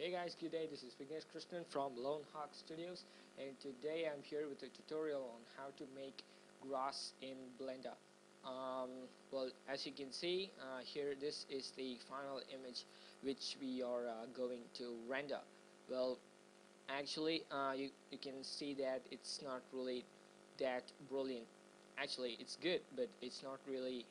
Hey guys, good day. This is Vignesh Krishnan from Lone Hawk Studios, and today I'm here with a tutorial on how to make grass in Blender. Well, as you can see here, this is the final image which we are going to render. Well, actually, you can see that it's not really that brilliant. Actually, it's good, but it's not really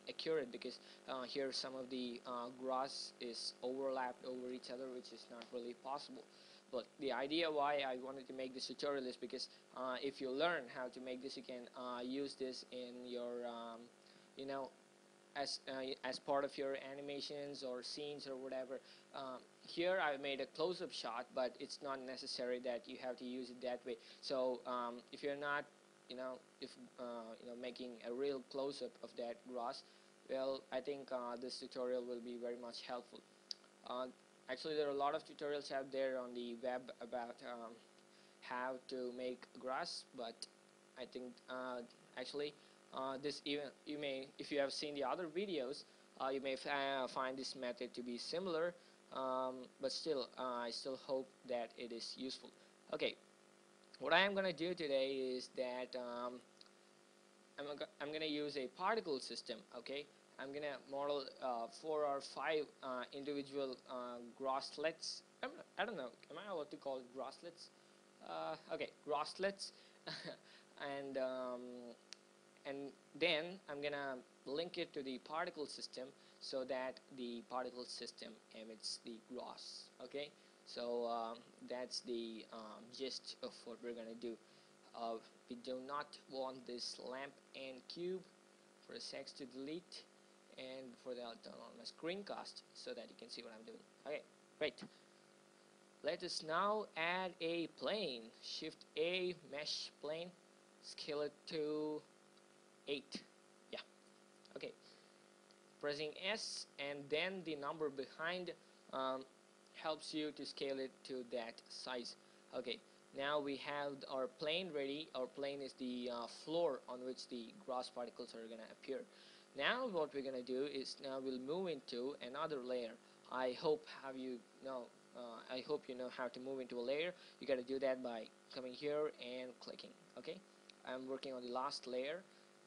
accurate because here some of the grass is overlapped over each other, which is not really possible. But the idea why I wanted to make this tutorial is because if you learn how to make this, you can use this in your you know as part of your animations or scenes or whatever. Here I made a close-up shot, but it's not necessary that you have to use it that way. So if you're not if making a real close-up of that grass, well, I think this tutorial will be very much helpful. Actually, there are a lot of tutorials out there on the web about how to make grass, but I think actually this even you may, if you have seen the other videos, you may find this method to be similar, but still I still hope that it is useful. Okay, what I am gonna do today is that I'm gonna use a particle system. Okay, I'm gonna model 4 or 5 individual grosslets. I don't know, am I allowed to call it grosslets? Okay, grosslets. and and then I'm gonna link it to the particle system so that the particle system emits the grass. Okay, so that's the gist of what we're gonna do. We do not want this lamp and cube. For a sex to delete, and for that I'll turn on my screencast so that you can see what I'm doing. Okay, great. Let us now add a plane. Shift A, mesh plane, scale it to 8. Yeah, okay. Pressing S and then the number behind helps you to scale it to that size. Okay, now we have our plane ready. Our plane is the floor on which the grass particles are going to appear. Now what we're going to do is now we'll move into another layer. I hope you know how to move into a layer. You got to do that by coming here and clicking. Okay, I'm working on the last layer,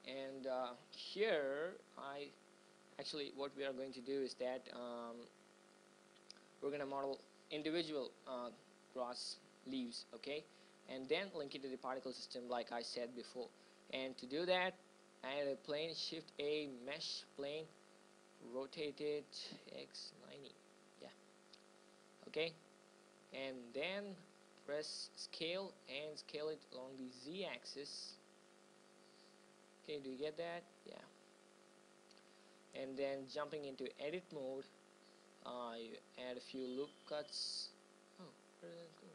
and here actually what we are going to do is that we're going to model individual grass leaves, okay, and then link it to the particle system like I said before. And to do that, add a plane, shift A, mesh plane, rotate it x90. Yeah, okay, and then press scale and scale it along the z-axis. Okay, do you get that? Yeah. And then jumping into edit mode, you add a few loop cuts. Oh, where did that go?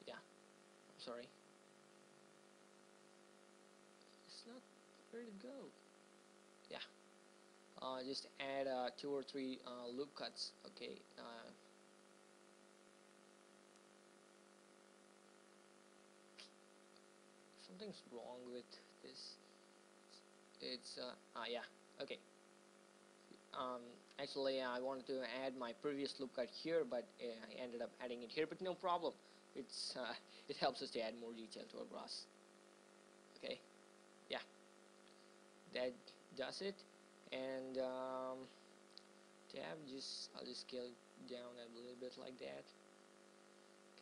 Yeah, I'm sorry. It's not, where did it go? Yeah, just add 2 or 3 loop cuts. Okay, something's wrong with this. It's yeah, okay. Actually, I wanted to add my previous loop cut here, but I ended up adding it here. But no problem. It's it helps us to add more detail to our grass. Okay, yeah, that does it. And I'll just scale it down a little bit like that.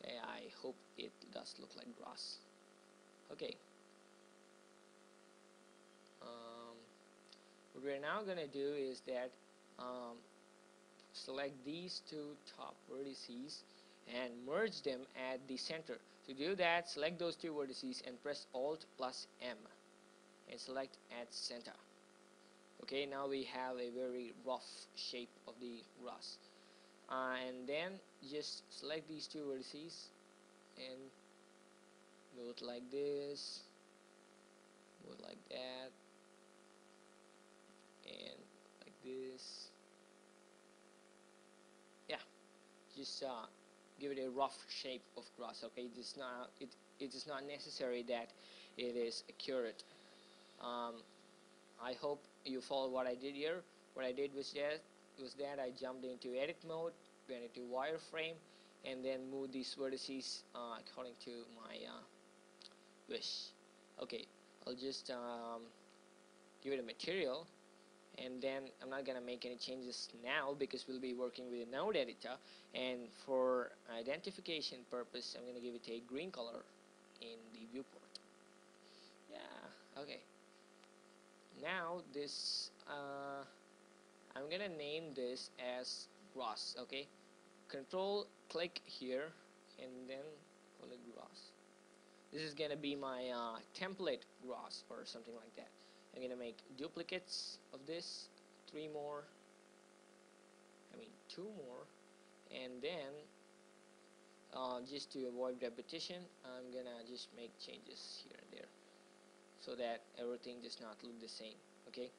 Okay, I hope it does look like grass. Okay. What we're now gonna do is that select these 2 top vertices and merge them at the center. To do that, select those 2 vertices and press Alt plus M and select at center. Okay, now we have a very rough shape of the grass. And then just select these 2 vertices and move it like this, move it like that, and like this. Yeah, just give it a rough shape of grass. Okay, it is not necessary that it is accurate. I hope you follow what I did here. What I did was that I jumped into edit mode, vanity wireframe, and then move these vertices according to my wish. Okay, I'll just give it a material, and then I'm not gonna make any changes now because we'll be working with a node editor, and for identification purpose I'm gonna give it a green color in the viewport. Yeah, okay. Now this I'm gonna name this as grass. Okay, control click here and then call it grass. This is gonna be my template grass or something like that. I'm gonna make duplicates of this, 3 more, I mean 2 more, and then just to avoid repetition I'm gonna just make changes here and there so that everything does not look the same. Okay,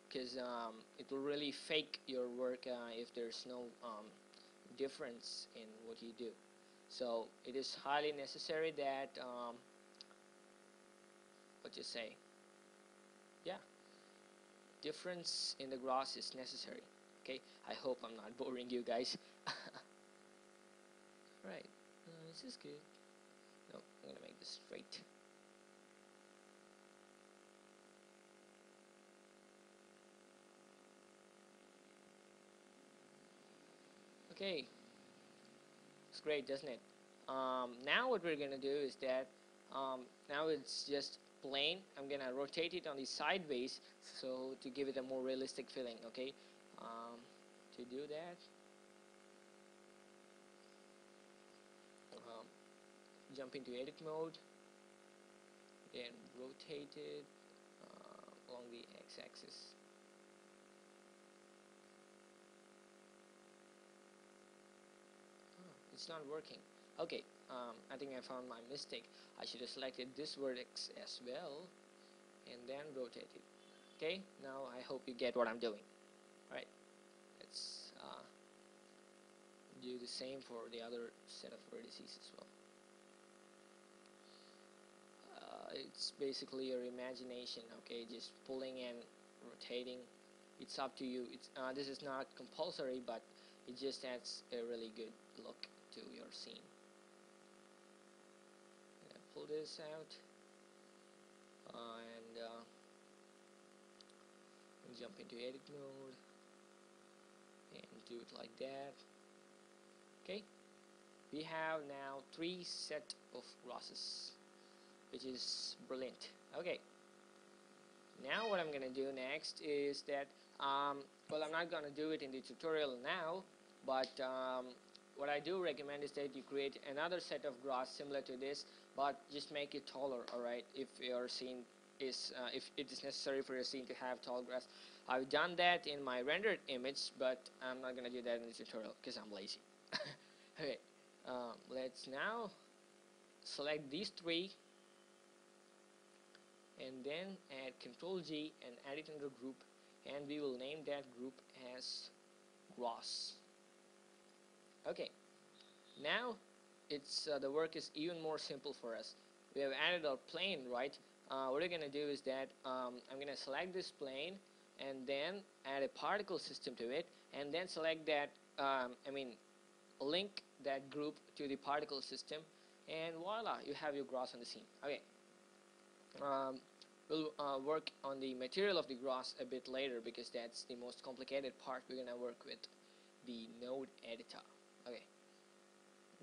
because it will really fake your work if there's no difference in what you do. So it is highly necessary that what you say, yeah, difference in the grass is necessary. Okay, I hope I'm not boring you guys. Right, this is good. No, I'm gonna make this straight. Okay, it's great, doesn't it? Now what we're gonna do is that now it's just plain. I'm gonna rotate it on the sideways so to give it a more realistic feeling. Okay, to do that, jump into edit mode, then rotate it along the x-axis. It's not working. Okay, I think I found my mistake. I should have selected this vertex as well and then rotate it. Okay, now I hope you get what I'm doing. Alright, let's do the same for the other set of vertices as well. It's basically your imagination. Okay, just pulling and rotating. It's up to you. It's this is not compulsory, but it just adds a really good look to your scene. I'm gonna pull this out and jump into edit mode and do it like that. Okay, we have now 3 set of grasses, which is brilliant. Okay, now what I'm gonna do next is that well, I'm not gonna do it in the tutorial now, but what I do recommend is that you create another set of grass similar to this, but just make it taller. Alright, if your scene is if it is necessary for your scene to have tall grass. I've done that in my rendered image, but I'm not gonna do that in the tutorial because I'm lazy. Okay, let's now select these 3 and then add Ctrl G and add it under group, and we will name that group as grass. Okay, now it's the work is even more simple for us. We have added our plane, right? What we're gonna do is that I'm gonna select this plane and then add a particle system to it, and then select that link that group to the particle system, and voila, you have your grass on the scene. Okay, we'll work on the material of the grass a bit later because that's the most complicated part. We're gonna work with the node editor. Okay,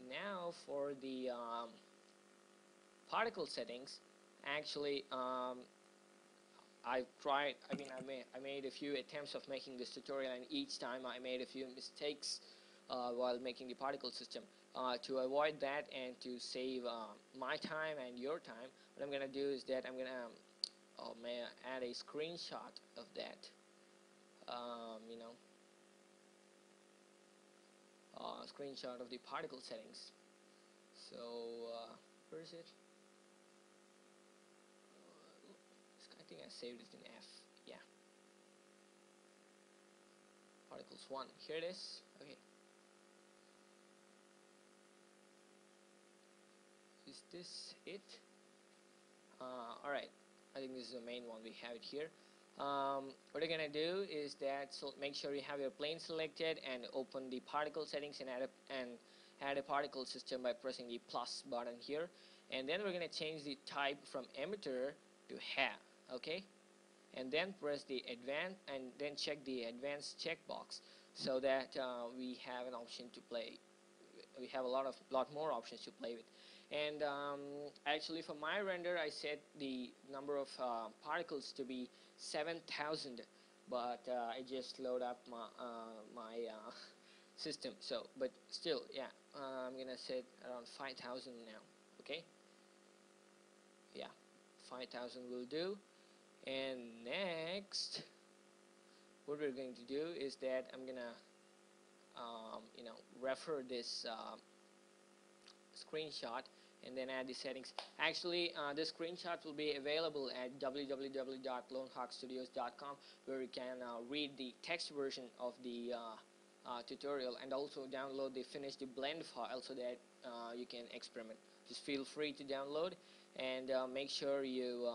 now for the particle settings, actually I made a few attempts of making this tutorial, and each time I made a few mistakes while making the particle system. To avoid that and to save my time and your time, what I'm gonna do is that I'm gonna add a screenshot of that. Screenshot of the particle settings. So where is it? I think I saved it in F. Yeah. Particles 1. Here it is. Okay. Is this it? Alright. I think this is the main one. We have it here. What you're gonna do is that, so make sure you have your plane selected and open the particle settings and add a particle system by pressing the plus button here, and then we're gonna change the type from emitter to hair. Okay, and then press the advanced and then check the advanced checkbox, so that we have an option to play. We have a lot more options to play with. And actually for my render I set the number of particles to be 7,000, but I just load up my system, so but still, yeah, I'm gonna set around 5,000 now. Okay, yeah, 5,000 will do. And next what we're going to do is that I'm gonna refer this screenshot and then add the settings. Actually this screenshot will be available at www.lonehawkstudios.com, where you can read the text version of the tutorial, and also download the finished blend file so that you can experiment. Just feel free to download, and make sure you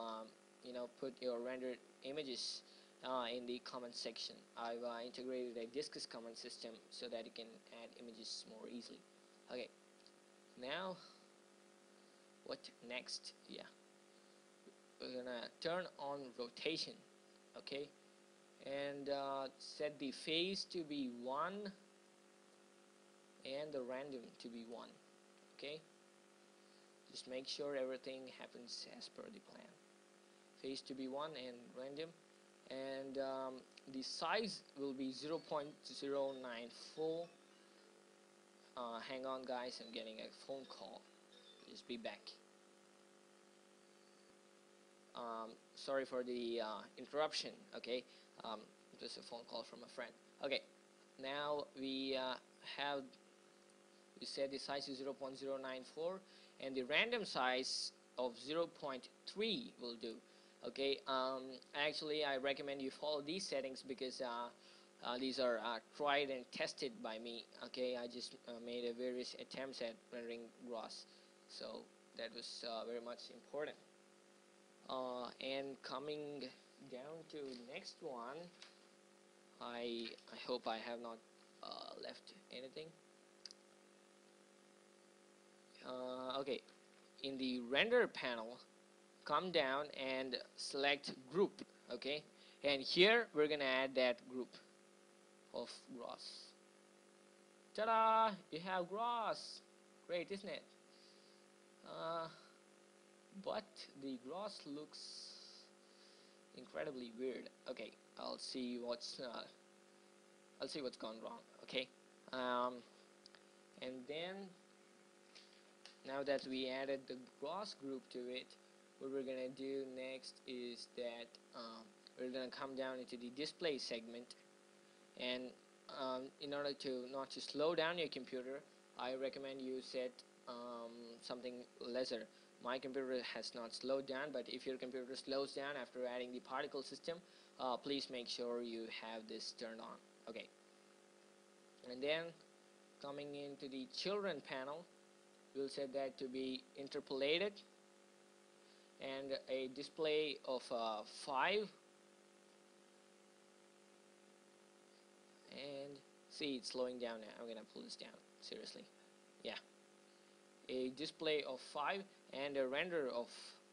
put your rendered images in the comment section. I've integrated a Disqus comment system so that you can add images more easily. Okay, now what next? Yeah, we're gonna turn on rotation. Okay, and set the phase to be 1 and the random to be 1. Okay, just make sure everything happens as per the plan. Phase to be 1 and random, and the size will be 0.094. Hang on guys, I'm getting a phone call, just be back. Sorry for the interruption. Okay, just a phone call from a friend. Okay, now we said the size is 0.094 and the random size of 0.3 will do. Okay, actually I recommend you follow these settings because these are tried and tested by me. Okay, I just made a various attempts at rendering gross, so that was very much important. And coming down to next one, I hope I have not left anything. Okay, in the render panel, come down and select group. Okay, and here we're gonna add that group of gross. Ta-da! You have gross. Great, isn't it? But the gross looks incredibly weird. Okay, I'll see what's gone wrong. Okay, and then now that we added the gross group to it, what we're gonna do next is that we're gonna come down into the display segment, and in order to not to slow down your computer, I recommend you set something lesser. My computer has not slowed down, but if your computer slows down after adding the particle system, please make sure you have this turned on. Okay, and then coming into the children panel, we'll set that to be interpolated and a display of 5, and see, it's slowing down now. I'm gonna pull this down, seriously. Yeah, a display of 5 and a render of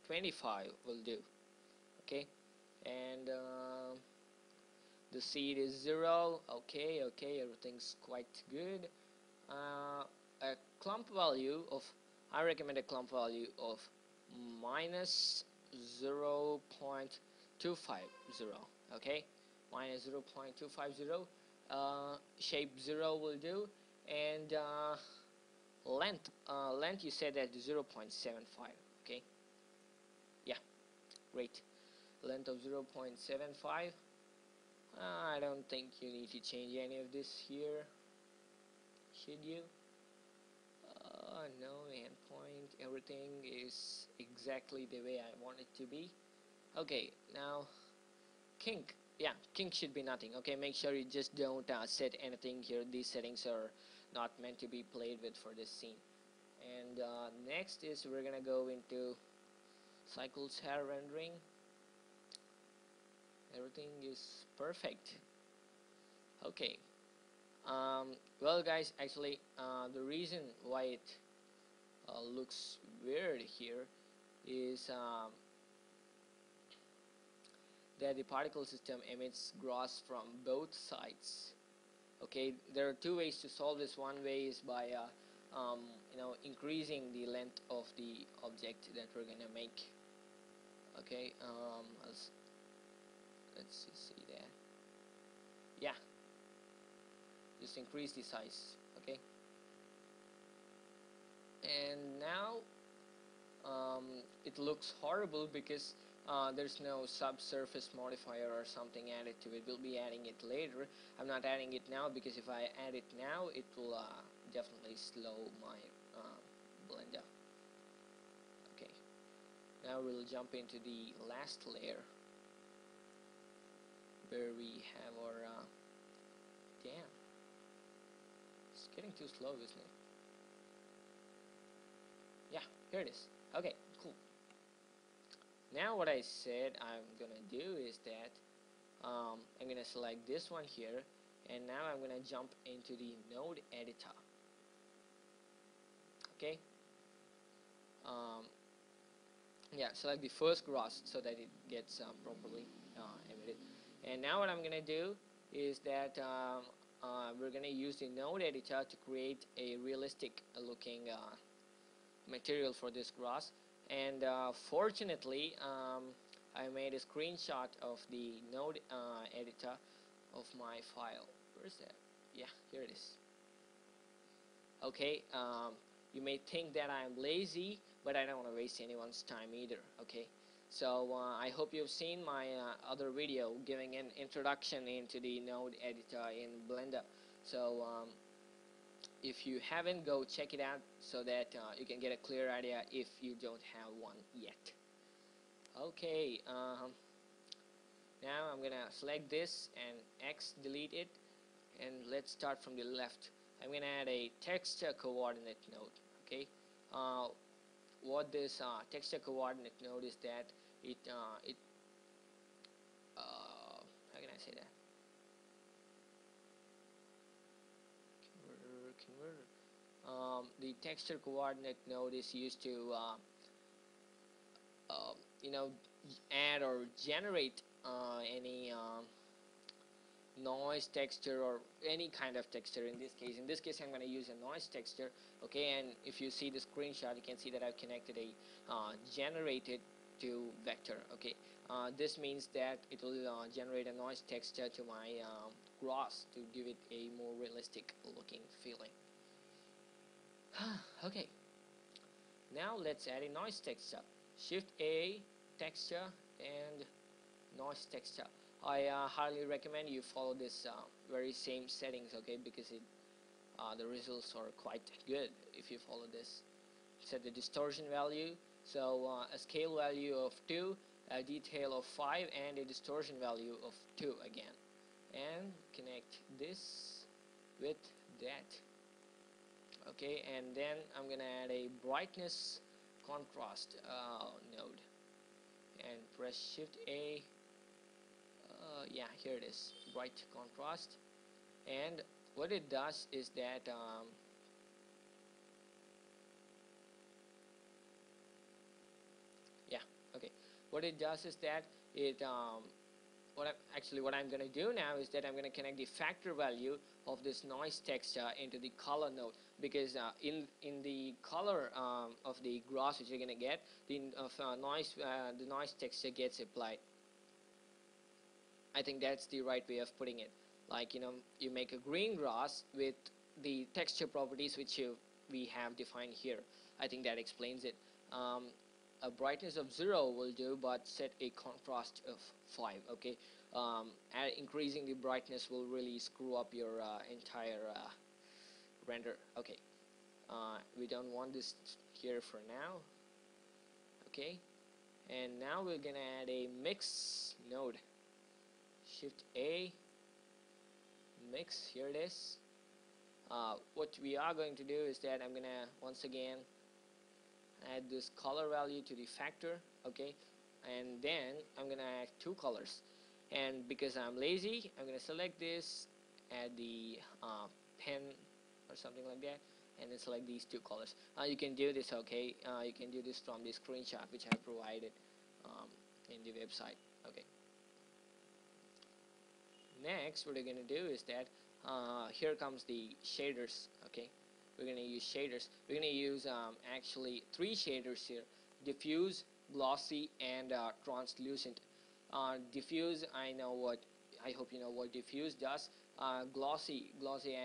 25 will do. Okay, and the seed is 0. Okay, everything's quite good. A clump value of, I recommend a clump value of minus 0.250. okay, minus 0.250. Shape 0 will do, and length you set at 0.75. okay, yeah, great. Length of 0.75. I don't think you need to change any of this here, should you? No, endpoint, everything is exactly the way I want it to be. Okay, now kink. Yeah, kink should be nothing. Okay, make sure you just don't set anything here. These settings are not meant to be played with for this scene. And next is we're gonna go into cycles hair rendering, everything is perfect. Okay. Well guys, actually the reason why it looks weird here is that the particle system emits gross from both sides. Okay, there are two ways to solve this. One way is by increasing the length of the object that we're gonna make. Okay, let's see that. Yeah, just increase the size. Okay, and now it looks horrible because there's no subsurface modifier or something added to it. We'll be adding it later. I'm not adding it now because if I add it now, it will definitely slow my Blender. Okay, now we'll jump into the last layer where we have our damn, it's getting too slow, isn't it? Yeah, here it is. Okay, cool. Now what I said I'm gonna do is that I'm gonna select this one here, and now I'm gonna jump into the node editor. Okay, yeah, select the first gross so that it gets properly emitted. And now what I'm gonna do is that we're gonna use the node editor to create a realistic looking material for this gross. And fortunately I made a screenshot of the node editor of my file. Where is that? Yeah, here it is. Okay, you may think that I'm lazy, but I don't want to waste anyone's time either. Okay, so I hope you've seen my other video giving an introduction into the node editor in Blender. So if you haven't, go check it out so that you can get a clear idea if you don't have one yet. Okay, now I'm gonna select this and X, delete it, and let's start from the left. I'm gonna add a texture coordinate node. Okay, what this texture coordinate node is that it how can I say that? Converter. The texture coordinate node is used to add or generate any noise texture or any kind of texture. In this case I'm going to use a noise texture. Okay, and if you see the screenshot, you can see that I've connected a generated to vector. Okay, this means that it will generate a noise texture to my gross to give it a more realistic looking feeling. Okay, now let's add a noise texture. Shift A, texture, and noise texture. I highly recommend you follow this very same settings, okay, because the results are quite good if you follow this. Set the distortion value, so a scale value of 2, a detail of 5, and a distortion value of 2 again, and connect this with that. Okay, and then I'm gonna add a brightness contrast node and press Shift A. Yeah, here it is, bright contrast. And what it does is that yeah, okay, what it does is that it what I'm going to do now is that I'm going to connect the factor value of this noise texture into the color node, because in the color of the gross which you're going to get, the noise texture gets applied. I think that's the right way of putting it. Like, you make a green gross with the texture properties which we have defined here. I think that explains it. A brightness of 0 will do, but set a contrast of 5. Okay, increasing the brightness will really screw up your entire render. Okay, we don't want this here for now. Okay, and now we're gonna add a mix node. Shift A, mix, here it is. What we are going to do is that I'm gonna once again add this color value to the factor. Okay, and then I'm gonna add 2 colors. and because I'm lazy, I'm gonna select this, add the pen or something like that, and then select these two colors. You can do this, okay, you can do this from the screenshot which I provided in the website. Okay, next what we're gonna do is that here comes the shaders. Okay, we're gonna use shaders. We're gonna use actually three shaders here: diffuse, glossy, and translucent. Diffuse, I hope you know what diffuse does. Glossy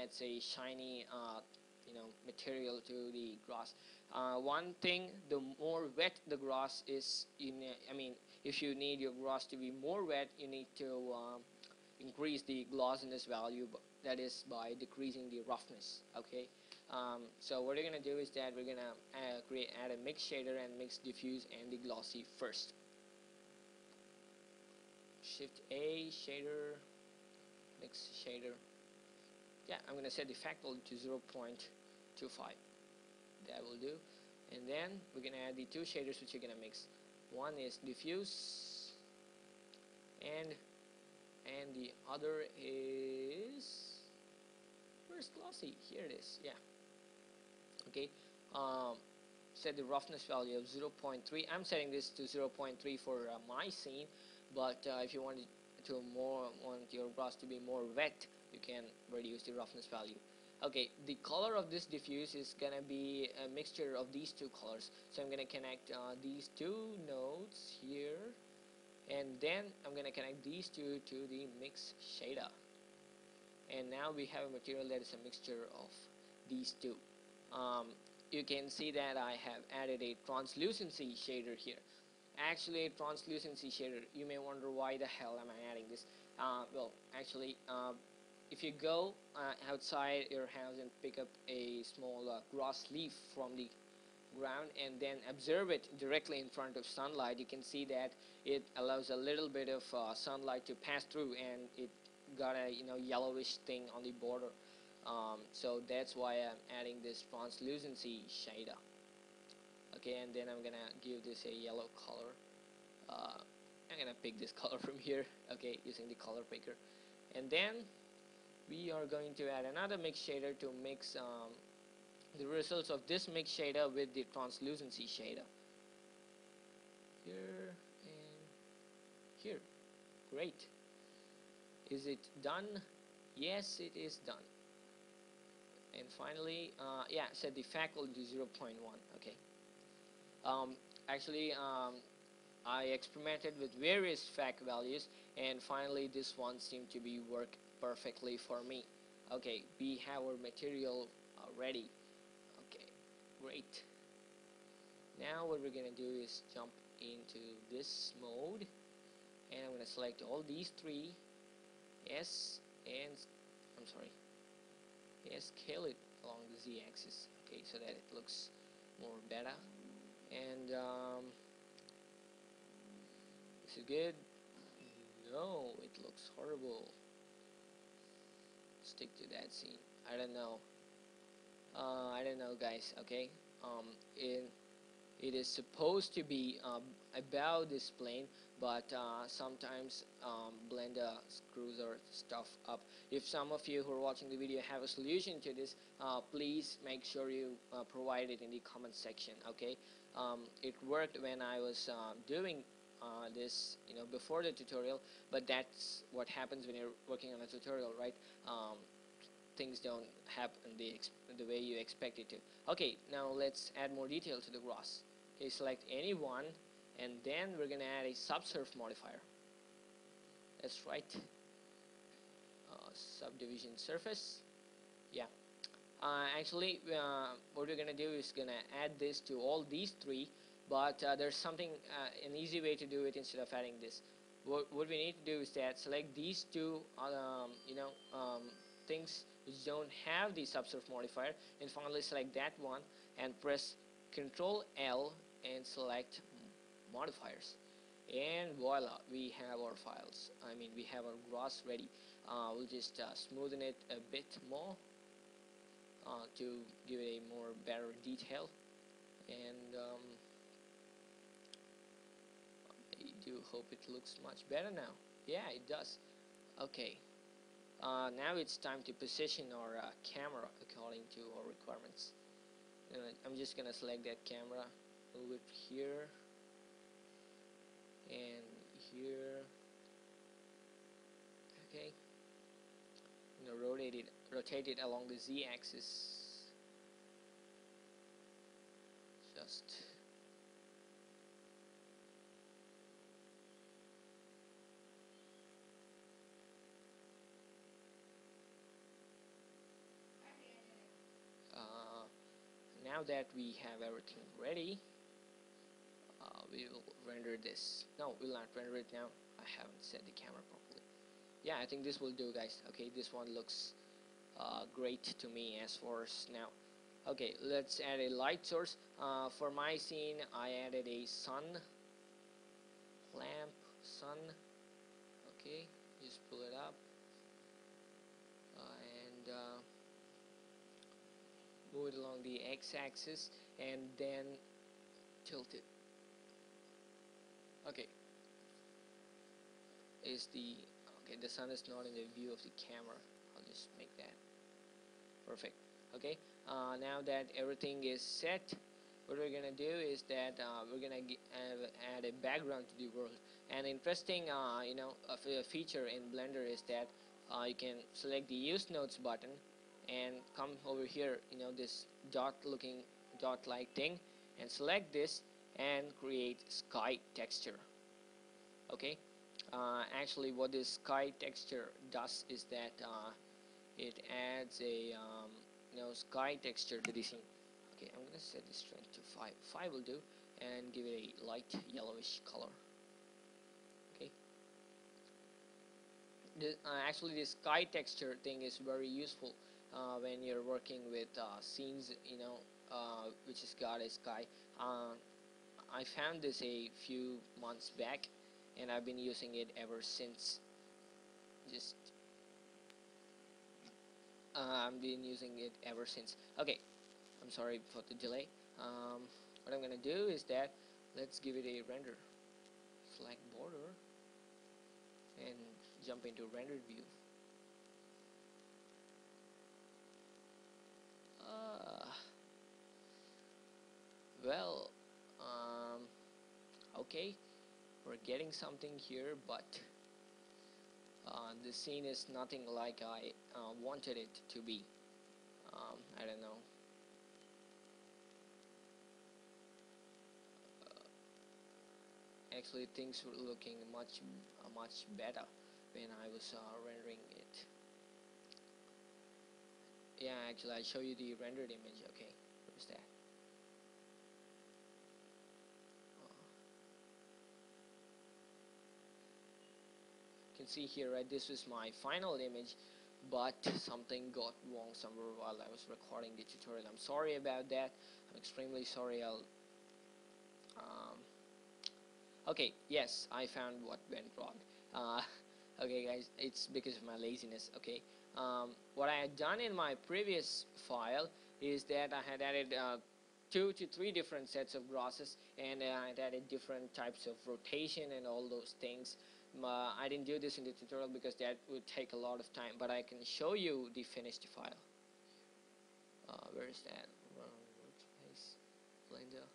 adds a shiny material to the grass. One thing, the more wet the grass is, if you need your grass to be more wet, you need to increase the glossiness value, that is by decreasing the roughness. Okay, so what we're gonna do is that we're gonna add a mix shader and mix diffuse and the glossy first. Shift A, shader, mix shader. Yeah, I'm gonna set the factor to 0.25. That will do. And then we're gonna add the two shaders which you're gonna mix. One is diffuse, and the other is, where's glossy? Here it is. Yeah. Okay. Set the roughness value of 0.3. I'm setting this to 0.3 for my scene, but if you want your grass to be more wet, you can reduce the roughness value. Okay, the color of this diffuse is gonna be a mixture of these two colors. So I'm gonna connect these two nodes here, and then I'm gonna connect these two to the mix shader. And now we have a material that is a mixture of these two. You can see that I have added a translucency shader here. Actually, a translucency shader, you may wonder why the hell am I adding this. Well, actually, if you go outside your house and pick up a small grass leaf from the ground and then observe it directly in front of sunlight, you can see that it allows a little bit of sunlight to pass through, and it got a yellowish thing on the border. So that's why I'm adding this translucency shader. Okay, and then I'm gonna give this a yellow color. I'm gonna pick this color from here, okay, using the color picker. And then we are going to add another mix shader to mix the results of this mix shader with the translucency shader. Here and here. Great. Is it done? Yes, it is done. And finally, yeah, set the faculty to 0.1. Okay. Actually, I experimented with various FAC values, and finally this one seemed to be work perfectly for me. Okay, we have our material ready. Okay, great. Now what we're gonna do is jump into this mode, and I'm gonna select all these three, scale it along the z-axis, okay, so that it looks more better. And is it good? No, it looks horrible. Stick to that scene. I don't know, guys. Okay, it is supposed to be about this plane, but sometimes Blender screws our stuff up. If some of you who are watching the video have a solution to this, please make sure you provide it in the comment section. Okay, it worked when I was doing this, before the tutorial, but that's what happens when you're working on a tutorial, right? Things don't happen the way you expect it to. Okay, now let's add more detail to the grass. Okay, select any one, and then we're gonna add a subsurf modifier. That's right. Subdivision surface. Yeah. Actually, what we're gonna do is gonna add this to all these three, but there's something, an easy way to do it instead of adding this. What we need to do is that select these two, things which don't have the subsurf modifier, and finally select that one and press Ctrl L and select modifiers, and voila, we have our files. We have our grass ready. We'll just smoothen it a bit more to give it a more better detail, and I do hope it looks much better now. Yeah, it does. Okay, now it's time to position our camera according to our requirements. I'm just gonna select that camera, move it here and here. Okay, rotate it along the z-axis. Just uh, now that we have everything ready, we will render this. No, we'll not render it now. I haven't set the camera properly. Yeah, I think this will do, guys. Okay, this one looks great to me as far as now. Okay, let's add a light source. For my scene, I added a sun lamp. Sun. Okay, just pull it up and move it along the x-axis and then tilt it. Okay, the sun is not in the view of the camera. I'll just make that perfect. Okay, now that everything is set, what we're gonna do is that we're gonna add a background to the world. And interesting a feature in Blender is that you can select the use nodes button and come over here, this dot like thing, and select this and create sky texture. Okay, actually what this sky texture does is that it adds a sky texture to the scene. Okay, I'm gonna set the strength to 5 will do, and give it a light yellowish color. Okay, actually this sky texture thing is very useful when you're working with scenes which has got a sky. I found this a few months back and I've been using it ever since. Just I've been using it ever since. Okay, I'm sorry for the delay. What I'm gonna do is that let's give it a render. Select border and jump into rendered view. Well, okay, we're getting something here, but the scene is nothing like I wanted it to be. I don't know. Actually, things were looking much better when I was rendering it. Yeah, actually, I'll show you the rendered image. Okay, where's that? You can see here, right? This was my final image, but something got wrong somewhere while I was recording the tutorial. I'm sorry about that. I'm extremely sorry. Okay, yes, I found what went wrong. Okay, guys, it's because of my laziness. Okay, what I had done in my previous file is that I had added 2 to 3 different sets of grosses, and I had added different types of rotation and all those things. I didn't do this in the tutorial because that would take a lot of time, but I can show you the finished file. Where is that? Workspace, Blender.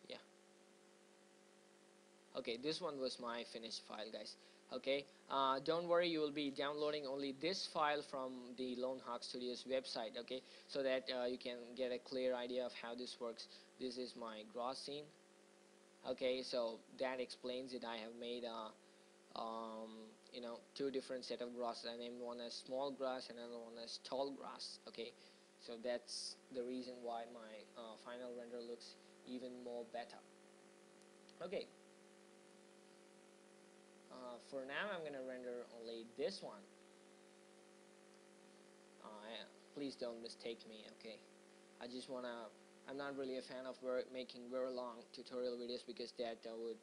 Yeah. Okay, this one was my finished file, guys. Okay, don't worry, you will be downloading only this file from the Lone Hawk Studios website. Okay, so that you can get a clear idea of how this works. This is my gross scene. Okay, so that explains it. I have made 2 different set of grasses. I named one as small grass and another one as tall grass. Okay, so that's the reason why my final render looks even more better. Okay, for now I'm gonna render only this one. Please don't mistake me. Okay, I'm not really a fan of making very long tutorial videos because that would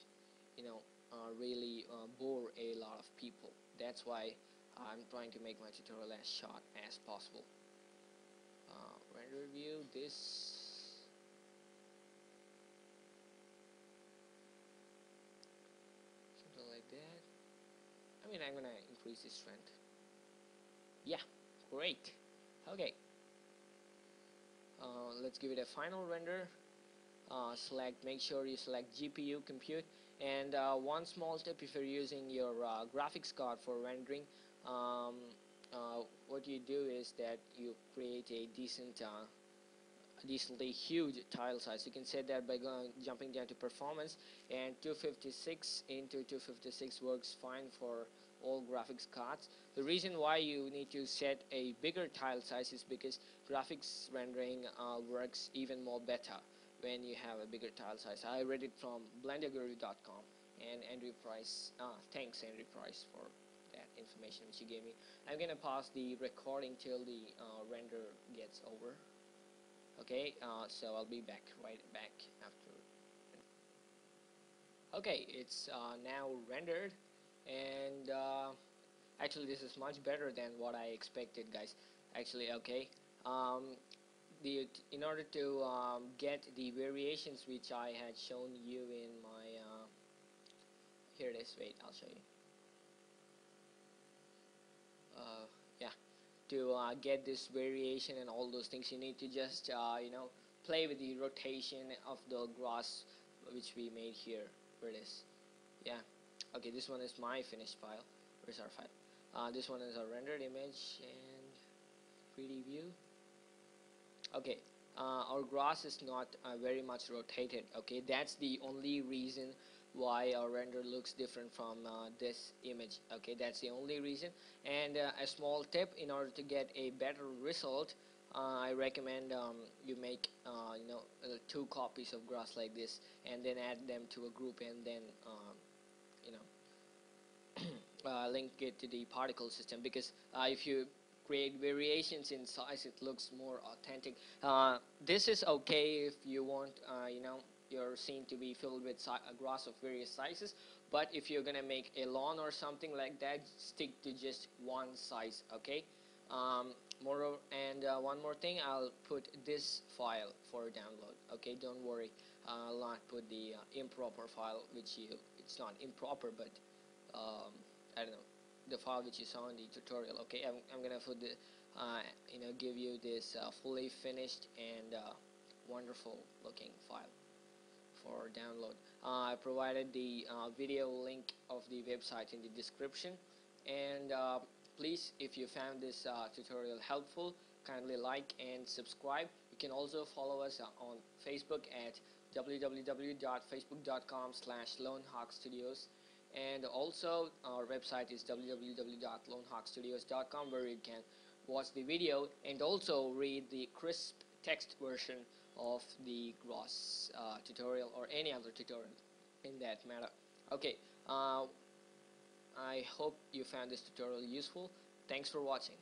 really bore a lot of people. That's why I'm trying to make my tutorial as short as possible. Render view, this. I'm gonna increase the strength. Yeah, great. Okay, let's give it a final render. Make sure you select GPU compute, and one small tip if you're using your graphics card for rendering, um, what you do is that you create a decently huge tile size. You can set that by jumping down to performance, and 256 into 256 works fine for all graphics cards. The reason why you need to set a bigger tile size is because graphics rendering works even more better when you have a bigger tile size. I read it from blenderguru.com, and Andrew Price, thanks Andrew Price for that information which you gave me. I'm gonna pause the recording till the render gets over. Okay, so I'll be right back after. Okay, it's now rendered, and actually this is much better than what I expected, guys. Actually, okay. Um, in order to get the variations which I had shown you in my here it is. Wait, I'll show you. Yeah, to get this variation and all those things, you need to just play with the rotation of the grass which we made here. Where it is. Yeah. Okay, this one is my finished file. Where's our file? This one is a rendered image and 3D view. Okay, our grass is not very much rotated. Okay, that's the only reason why our render looks different from this image. Okay, that's the only reason. And a small tip, in order to get a better result, I recommend you make 2 copies of grass like this, and then add them to a group, and then link it to the particle system, because if you create variations in size, it looks more authentic. This is okay if you want your scene to be filled with grass of various sizes, but if you're gonna make a lawn or something like that, stick to just one size. Okay. One more thing, I'll put this file for download. Okay, don't worry, I'll not put the improper file, it's not improper, but I don't know, the file which you saw in the tutorial. Okay, I'm gonna put the give you this fully finished and wonderful looking file for download. I provided the video link of the website in the description, and please, if you found this tutorial helpful, kindly like and subscribe. You can also follow us on Facebook at www.facebook.com/lonehawkstudios, and also our website is www.lonehawkstudios.com, where you can watch the video and also read the crisp text version of the grass tutorial or any other tutorial in that matter. Okay, I hope you found this tutorial useful. Thanks for watching.